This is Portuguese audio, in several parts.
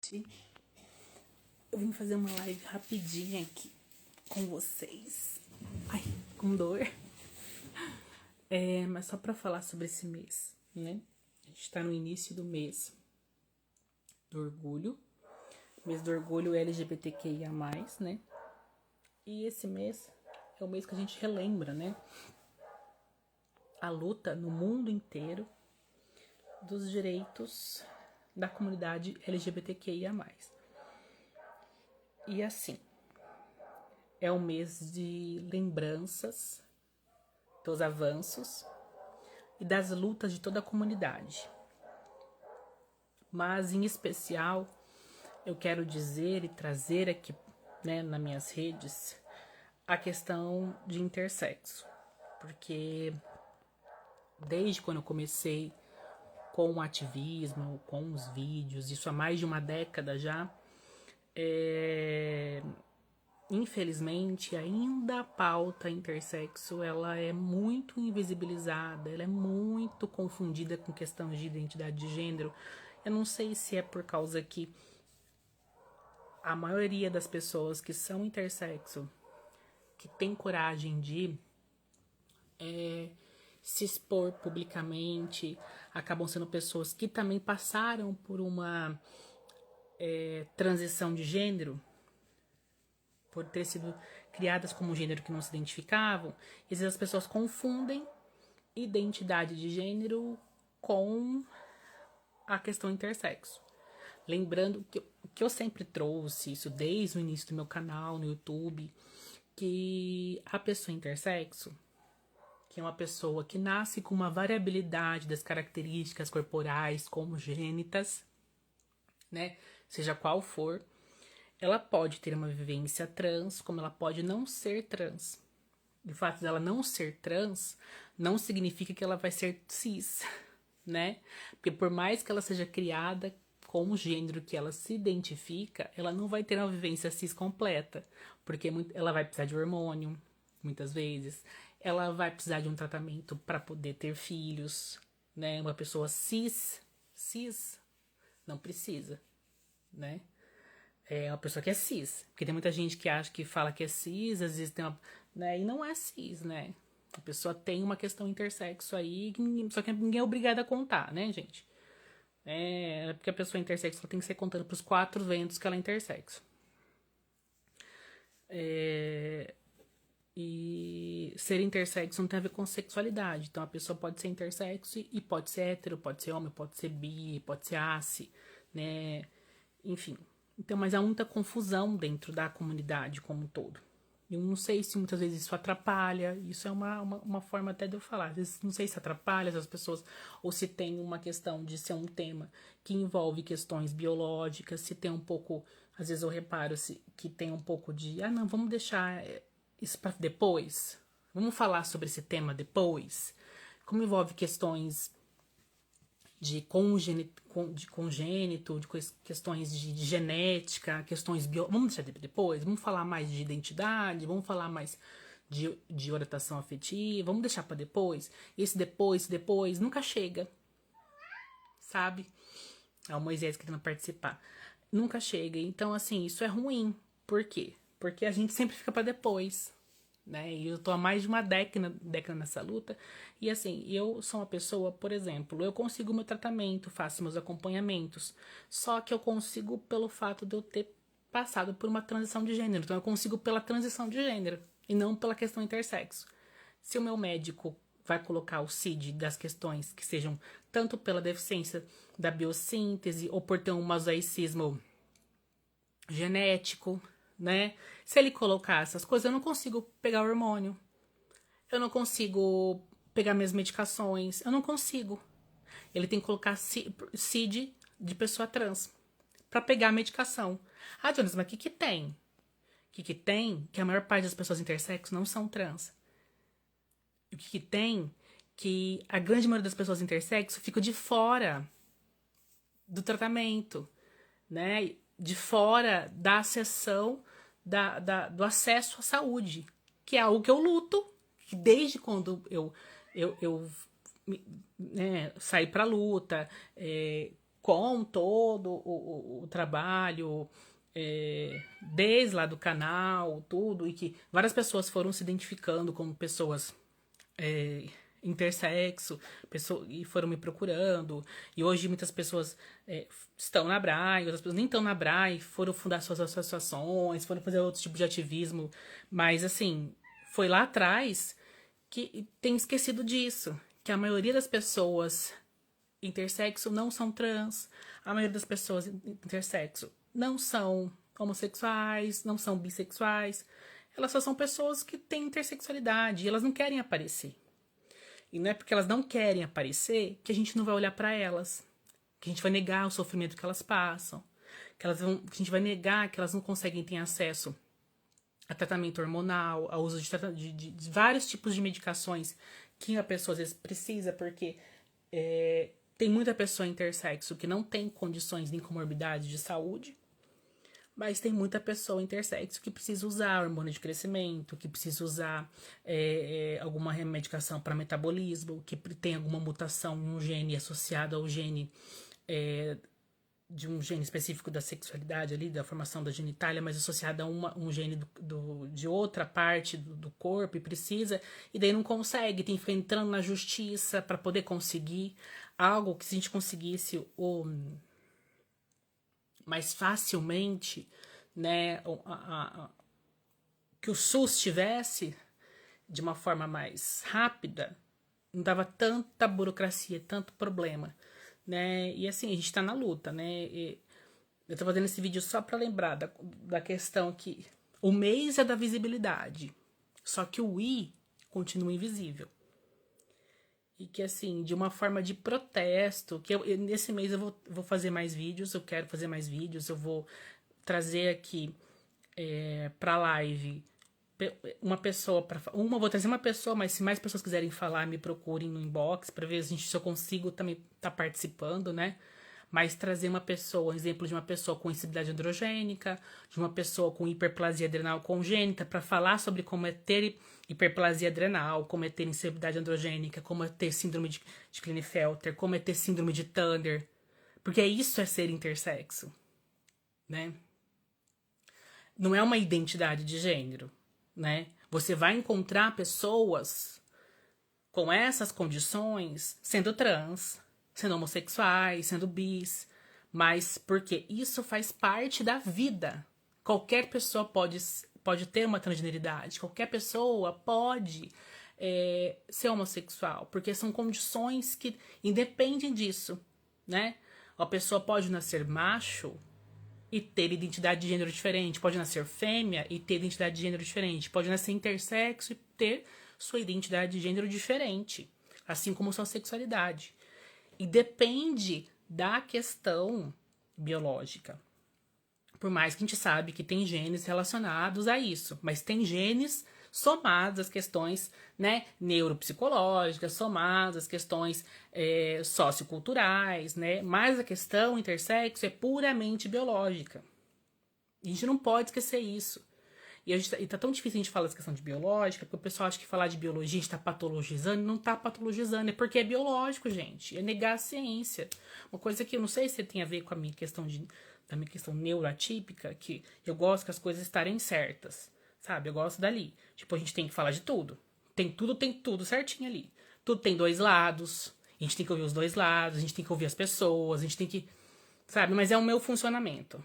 gente. Eu vim fazer uma live rapidinha aqui com vocês. Ai, com dor. Mas só pra falar sobre esse mês, né? A gente tá no início do mês do orgulho. Mês do orgulho LGBTQIA+, né? E esse mês é o mês que a gente relembra, né? A luta no mundo inteiro dos direitos da comunidade LGBTQIA+. E assim, é um mês de lembranças dos avanços e das lutas de toda a comunidade. Mas, em especial, eu quero dizer e trazer aqui, né, nas minhas redes, a questão de intersexo. Porque desde quando eu comecei com o ativismo, com os vídeos, isso há mais de uma década já, infelizmente, ainda a pauta intersexo, ela é muito invisibilizada, ela é muito confundida com questões de identidade de gênero. Eu não sei se é por causa que a maioria das pessoas que são intersexo, que tem coragem de se expor publicamente, acabam sendo pessoas que também passaram por uma transição de gênero, por ter sido criadas como um gênero que não se identificavam. E às vezes as pessoas confundem identidade de gênero com a questão intersexo. Lembrando que eu sempre trouxe isso desde o início do meu canal no YouTube, que a pessoa intersexo, que é uma pessoa que nasce com uma variabilidade das características corporais congênitas, né, seja qual for, ela pode ter uma vivência trans, como ela pode não ser trans. O fato dela não ser trans não significa que ela vai ser cis, né? Porque por mais que ela seja criada com o gênero que ela se identifica, ela não vai ter uma vivência cis completa, porque ela vai precisar de hormônio, muitas vezes. Ela vai precisar de um tratamento para poder ter filhos, né? Uma pessoa cis não precisa, né? É uma pessoa que é cis. Porque tem muita gente que acha que fala que é cis, às vezes tem uma. Né? E não é cis, né? A pessoa tem uma questão intersexo aí, só que ninguém é obrigado a contar, né, gente? Porque a pessoa intersexo ela tem que ser contando pros 4 ventos que ela é intersexo. E ser intersexo não tem a ver com sexualidade. Então a pessoa pode ser intersexo e pode ser hétero, pode ser homem, pode ser bi, pode ser ace, né? Enfim. Então, mas há muita confusão dentro da comunidade como um todo. Eu não sei se muitas vezes isso atrapalha, isso é uma forma até de eu falar. Às vezes não sei se atrapalha as pessoas, ou se tem uma questão de ser um tema que envolve questões biológicas, se tem um pouco, às vezes eu reparo que tem um pouco de, não, vamos deixar isso para depois, vamos falar sobre esse tema depois. Como envolve questões de congênito, de questões de genética, questões vamos deixar depois, vamos falar mais de identidade, vamos falar mais de orientação afetiva, vamos deixar para depois. Esse depois nunca chega, sabe? É o Moisés querendo participar. Nunca chega. Então, assim, isso é ruim. Por quê? Porque a gente sempre fica para depois, né? E eu tô há mais de uma década nessa luta. E assim, eu sou uma pessoa, por exemplo, eu consigo meu tratamento, faço meus acompanhamentos. Só que eu consigo pelo fato de eu ter passado por uma transição de gênero. Então eu consigo pela transição de gênero e não pela questão intersexo. Se o meu médico vai colocar o CID das questões que sejam tanto pela deficiência da biossíntese ou por ter um mosaicismo genético, né? Se ele colocar essas coisas, eu não consigo pegar o hormônio. Eu não consigo pegar minhas medicações. Eu não consigo. Ele tem que colocar CID de pessoa trans pra pegar a medicação. Jonas, mas o que tem? O que tem? Que a maior parte das pessoas intersexo não são trans. O que tem? Que a grande maioria das pessoas intersexo fica de fora do tratamento, né? De fora da acessão do acesso à saúde, que é algo que eu luto, que desde quando eu saí pra luta, com todo o trabalho, desde lá do canal, tudo, e que várias pessoas foram se identificando como pessoas intersexo, e foram me procurando, e hoje muitas pessoas estão na BRAE, outras pessoas nem estão na BRAE, foram fundar suas associações, foram fazer outros tipos de ativismo, mas assim, foi lá atrás que tem esquecido disso, que a maioria das pessoas intersexo não são trans, a maioria das pessoas intersexo não são homossexuais, não são bissexuais, elas só são pessoas que têm intersexualidade e elas não querem aparecer. E não é porque elas não querem aparecer que a gente não vai olhar para elas, que a gente vai negar o sofrimento que elas passam, que a gente vai negar que elas não conseguem ter acesso a tratamento hormonal, a uso de vários tipos de medicações que a pessoa às vezes precisa, porque tem muita pessoa intersexo que não tem condições nem comorbidade de saúde, mas tem muita pessoa intersexo que precisa usar hormônio de crescimento, que precisa usar alguma medicação para metabolismo, que tem alguma mutação em um gene associado ao gene de um gene específico da sexualidade ali, da formação da genitália, mas associada a um gene de outra parte do corpo e precisa, e daí não consegue, tem que ficar entrando na justiça para poder conseguir algo que se a gente conseguisse mais facilmente, né, que o SUS tivesse de uma forma mais rápida, não dava tanta burocracia, tanto problema, né? E assim, a gente tá na luta, né? E eu tô fazendo esse vídeo só para lembrar da questão que o mês é da visibilidade, só que o I continua invisível. E que assim, de uma forma de protesto, que nesse mês eu vou fazer mais vídeos, eu quero fazer mais vídeos, eu vou trazer aqui pra live vou trazer uma pessoa, mas se mais pessoas quiserem falar, me procurem no inbox para ver se eu consigo também estar participando, né? Mas trazer uma pessoa, um exemplo de uma pessoa com insensibilidade androgênica, de uma pessoa com hiperplasia adrenal congênita, para falar sobre como é ter hiperplasia adrenal, como é ter insensibilidade androgênica, como é ter síndrome de Klinefelter, como é ter síndrome de Thunder. Porque isso é ser intersexo, né? Não é uma identidade de gênero, né? Você vai encontrar pessoas com essas condições sendo trans, sendo homossexuais, sendo bis, mas porque isso faz parte da vida. Qualquer pessoa pode ter uma transgeneridade, qualquer pessoa pode ser homossexual, porque são condições que independem disso, né? A pessoa pode nascer macho e ter identidade de gênero diferente, pode nascer fêmea e ter identidade de gênero diferente, pode nascer intersexo e ter sua identidade de gênero diferente, assim como sua sexualidade. E depende da questão biológica. Por mais que a gente sabe que tem genes relacionados a isso, mas tem genes somados às questões, né, neuropsicológicas, somados às questões socioculturais, né, mas a questão intersexo é puramente biológica. A gente não pode esquecer isso. E tá tão difícil a gente falar dessa questão de biológica, porque o pessoal acha que falar de biologia a gente tá patologizando, não tá patologizando, é porque é biológico, gente, é negar a ciência. Uma coisa que eu não sei se tem a ver com a minha questão neuroatípica, que eu gosto que as coisas estarem certas, sabe? Eu gosto dali. Tipo, a gente tem que falar de tudo. Tem tudo certinho ali. Tudo tem dois lados, a gente tem que ouvir os dois lados, a gente tem que ouvir as pessoas, a gente tem que, sabe? Mas é o meu funcionamento.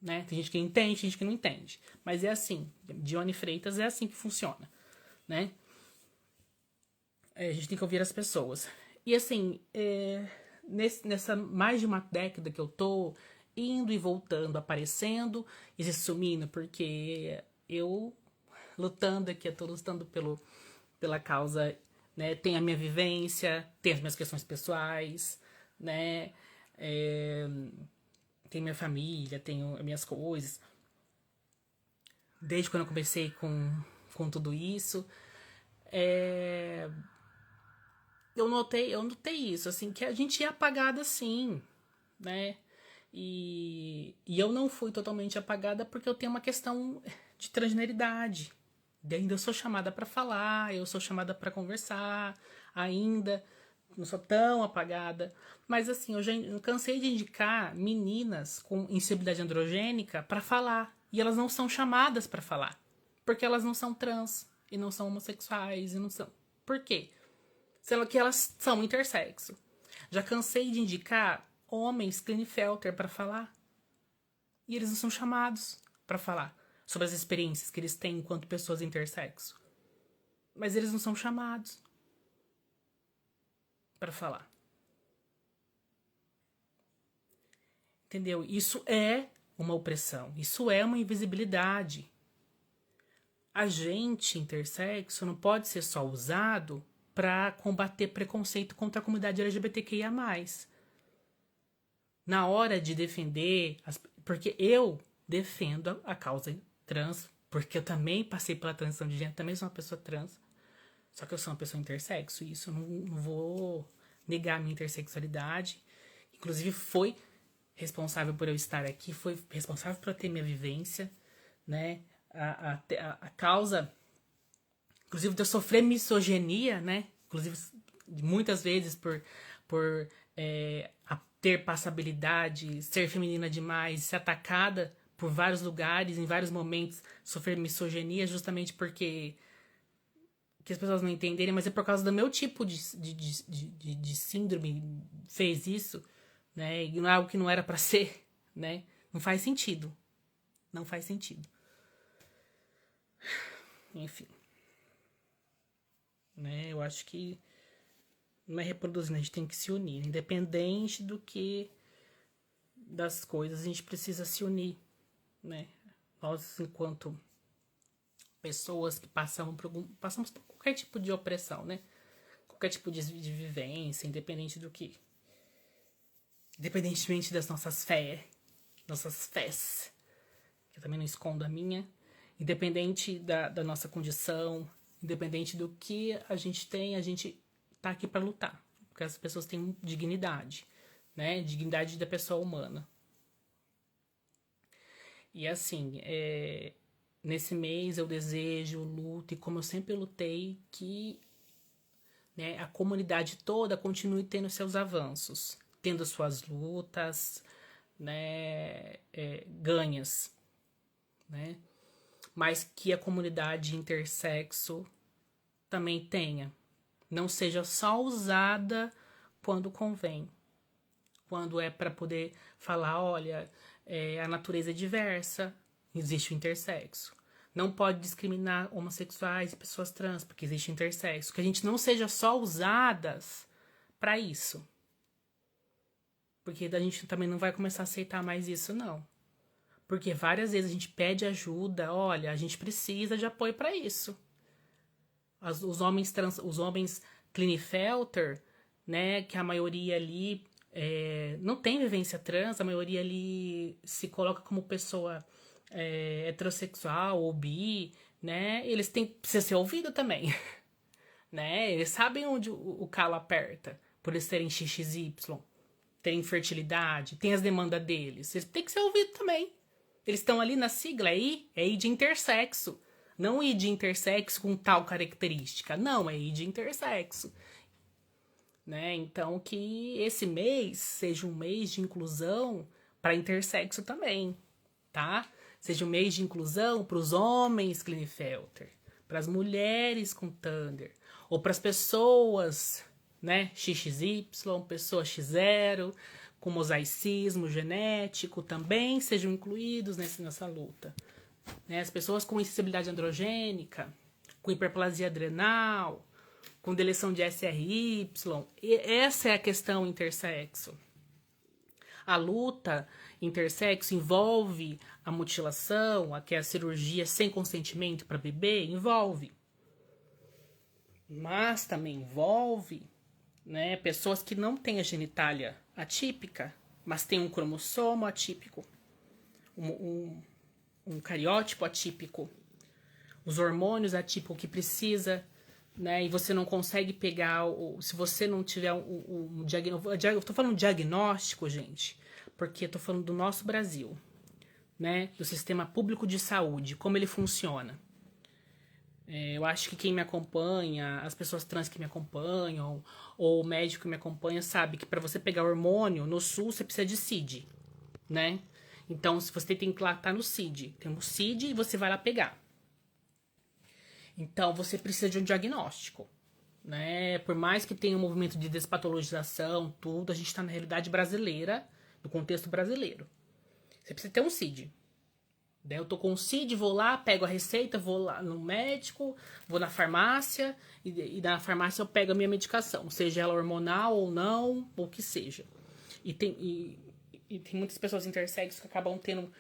Né? Tem gente que entende, tem gente que não entende. Mas é assim. Dione Freitas é assim que funciona. Né? A gente tem que ouvir as pessoas. E assim, nessa mais de uma década que eu tô indo e voltando, aparecendo e se sumindo, porque eu lutando aqui, eu tô lutando pela causa, né? Tem a minha vivência, tem as minhas questões pessoais, né? Tenho minha família, tenho as minhas coisas. Desde quando eu comecei com tudo isso, eu notei isso, assim, que a gente é apagada sim, né? E eu não fui totalmente apagada porque eu tenho uma questão de transgeneridade. Ainda eu sou chamada para falar, eu sou chamada para conversar, ainda, não sou tão apagada. Mas assim, eu já cansei de indicar meninas com insensibilidade androgênica pra falar. E elas não são chamadas pra falar. Porque elas não são trans. E não são homossexuais. E não são. Por quê? Sendo que elas são intersexo. Já cansei de indicar homens Klinefelter pra falar. E eles não são chamados pra falar sobre as experiências que eles têm enquanto pessoas intersexo. Mas eles não são chamados pra falar. Entendeu? Isso é uma opressão. Isso é uma invisibilidade. A gente intersexo não pode ser só usado para combater preconceito contra a comunidade LGBTQIA+. Na hora de defender... Porque eu defendo a causa trans, porque eu também passei pela transição de gênero, também sou uma pessoa trans. Só que eu sou uma pessoa intersexo, e isso eu não vou negar a minha intersexualidade. Inclusive foi responsável por eu estar aqui, foi responsável por eu ter minha vivência, né? A causa, inclusive, de eu sofrer misoginia, né? Inclusive, muitas vezes por ter passabilidade, ser feminina demais, ser atacada por vários lugares, em vários momentos, sofrer misoginia, justamente porque que as pessoas não entenderem, mas é por causa do meu tipo de síndrome fez isso, né? E não é algo que não era pra ser, né? Não faz sentido. Não faz sentido. Enfim. Né? Eu acho que não é reproduzindo, a gente tem que se unir. Independente do que das coisas, a gente precisa se unir, né? Nós, enquanto pessoas que passamos por qualquer tipo de opressão, né? Qualquer tipo de vivência, independente do que. Independentemente das nossas fés, que eu também não escondo a minha, independente da nossa condição, independente do que a gente tem, a gente tá aqui para lutar, porque as pessoas têm dignidade, né? Dignidade da pessoa humana. E assim, nesse mês eu desejo, luto, e como eu sempre lutei, que, né, a comunidade toda continue tendo seus avanços, tendo suas lutas, né, ganhas, né? Mas que a comunidade intersexo também tenha. Não seja só usada quando convém. Quando é para poder falar, olha, a natureza é diversa, existe o intersexo. Não pode discriminar homossexuais e pessoas trans, porque existe intersexo. Que a gente não seja só usadas para isso. Porque a gente também não vai começar a aceitar mais isso, não. Porque várias vezes a gente pede ajuda, olha, a gente precisa de apoio para isso. Os homens Klinefelter, né, que a maioria ali não tem vivência trans, a maioria ali se coloca como pessoa heterossexual ou bi, né, eles precisam ser ouvidos também, né, eles sabem onde o calo aperta, por eles serem XXY, terem infertilidade, tem as demandas deles, eles têm que ser ouvidos também. Eles estão ali na sigla, I de intersexo. Não I de intersexo com tal característica. Não, é I de intersexo. Né? Então, que esse mês seja um mês de inclusão para intersexo também, tá? Seja um mês de inclusão para os homens Klinefelter, para as mulheres com Thunder, ou para as pessoas, né, XXY, pessoa X0, com mosaicismo genético, também sejam incluídos nessa luta. Né? As pessoas com insensibilidade androgênica, com hiperplasia adrenal, com deleção de SRY, essa é a questão intersexo. A luta intersexo envolve a mutilação, que é a cirurgia sem consentimento para bebê, envolve. Mas também envolve, né, pessoas que não têm a genitália atípica, mas têm um cromossomo atípico, um cariótipo atípico, os hormônios atípicos que precisa, né, e você não consegue pegar, se você não tiver um diagnóstico, eu estou falando diagnóstico, gente, porque eu estou falando do nosso Brasil, né, do sistema público de saúde, como ele funciona. Eu acho que quem me acompanha, as pessoas trans que me acompanham, ou o médico que me acompanha, sabe que para você pegar hormônio, no SUS você precisa de CID, né? Então, se você tem que lá, tá no CID. Tem o CID e você vai lá pegar. Então, você precisa de um diagnóstico, né? Por mais que tenha um movimento de despatologização, tudo, a gente tá na realidade brasileira, no contexto brasileiro. Você precisa ter um CID. Daí eu tô com o CID, vou lá, pego a receita, vou lá no médico, vou na farmácia, e na farmácia eu pego a minha medicação, seja ela hormonal ou não, ou que seja. E tem muitas pessoas intersexos que acabam tendo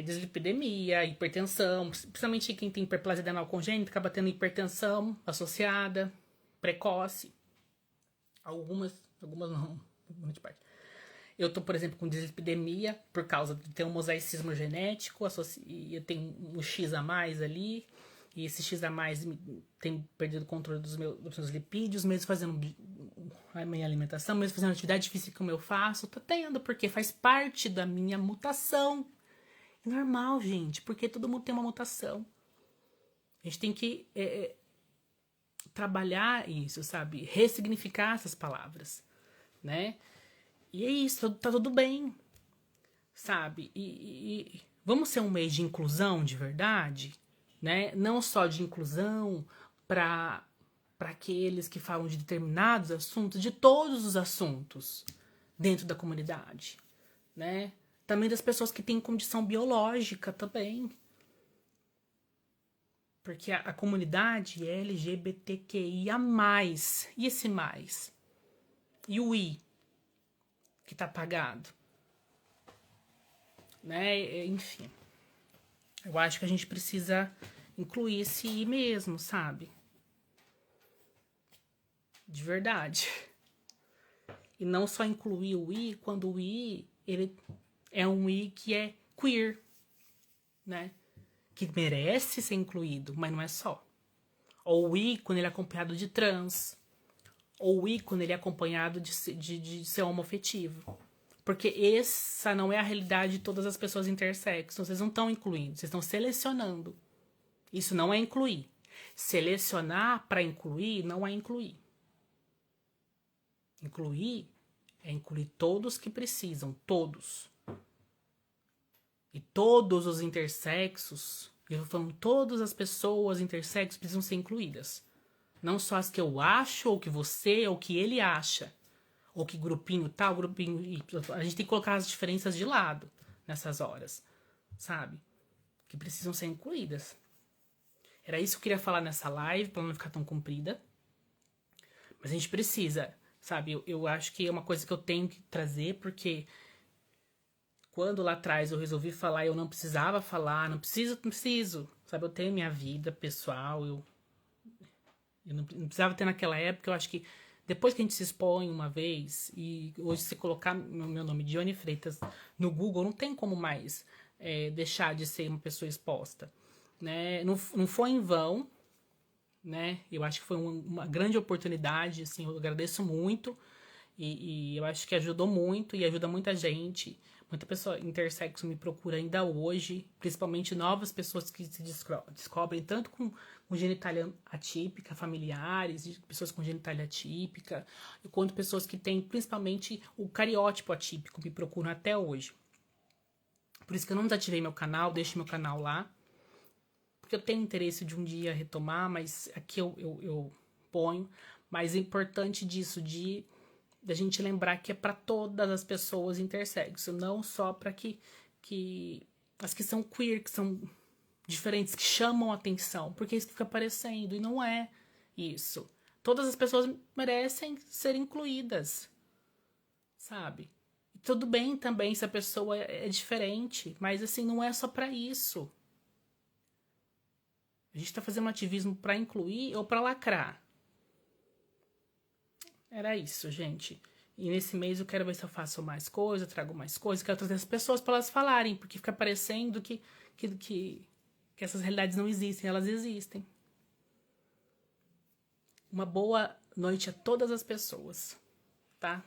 dislipidemia, hipertensão, principalmente quem tem hiperplasia adrenal congênita, acaba tendo hipertensão associada, precoce. Algumas não, grande parte. Eu tô, por exemplo, com dislipidemia por causa de ter um mosaicismo genético, e eu tenho um X a mais ali, e esse X a mais tem perdido o controle dos meus lipídios, mesmo fazendo a minha alimentação, mesmo fazendo atividade física como eu faço, tá tendo, porque faz parte da minha mutação. É normal, gente, porque todo mundo tem uma mutação. A gente tem que trabalhar isso, sabe? Ressignificar essas palavras, né? E é isso, tá tudo bem, sabe? E vamos ser um mês de inclusão de verdade, né? Não só de inclusão para aqueles que falam de determinados assuntos, de todos os assuntos dentro da comunidade, né? Também das pessoas que têm condição biológica também. Porque a comunidade é LGBTQIA+. E esse mais? E o I? Que tá apagado, né? Enfim, eu acho que a gente precisa incluir esse I mesmo, sabe? De verdade. E não só incluir o I quando o I ele é um I que é queer, né? Que merece ser incluído, mas não é só. Ou o I quando ele é acompanhado de trans, ou o I quando ele é acompanhado de ser homoafetivo. Porque essa não é a realidade de todas as pessoas intersexo. Vocês não estão incluindo, vocês estão selecionando. Isso não é incluir. Selecionar para incluir não é incluir. Incluir é incluir todos que precisam, todos. E todos os intersexos, eu tô falando todas as pessoas intersexos precisam ser incluídas. Não só as que eu acho, ou que você, ou que ele acha. Ou que grupinho tal, grupinho Y. A gente tem que colocar as diferenças de lado nessas horas, sabe? Que precisam ser incluídas. Era isso que eu queria falar nessa live, pra não ficar tão comprida. Mas a gente precisa, sabe? Eu acho que é uma coisa que eu tenho que trazer, porque quando lá atrás eu resolvi falar, eu não precisava falar, não preciso, sabe? Eu tenho minha vida pessoal, eu não precisava ter naquela época, eu acho que depois que a gente se expõe uma vez, e hoje se colocar meu nome, Dione Freitas, no Google, não tem como mais deixar de ser uma pessoa exposta, né? Não foi em vão, né? Eu acho que foi uma grande oportunidade, assim, eu agradeço muito, e eu acho que ajudou muito, e ajuda muita gente. Muita pessoa intersexo me procura ainda hoje, principalmente novas pessoas que se descobrem tanto com genitália atípica, familiares, pessoas com genitália atípica, quanto pessoas que têm principalmente o cariótipo atípico, me procuram até hoje. Por isso que eu não desativei meu canal, deixo meu canal lá, porque eu tenho interesse de um dia retomar, mas aqui eu ponho. Mas é importante disso, da gente lembrar que é para todas as pessoas intersexo, não só para que as que são queer, que são diferentes, que chamam a atenção, porque é isso que fica aparecendo, e não é isso. Todas as pessoas merecem ser incluídas, sabe? E tudo bem também se a pessoa é diferente, mas assim, não é só para isso. A gente tá fazendo um ativismo para incluir ou para lacrar. Era isso, gente. E nesse mês eu quero ver se eu faço mais coisa, trago mais coisas, quero trazer as pessoas para elas falarem, porque fica parecendo que essas realidades não existem, elas existem. Uma boa noite a todas as pessoas, tá?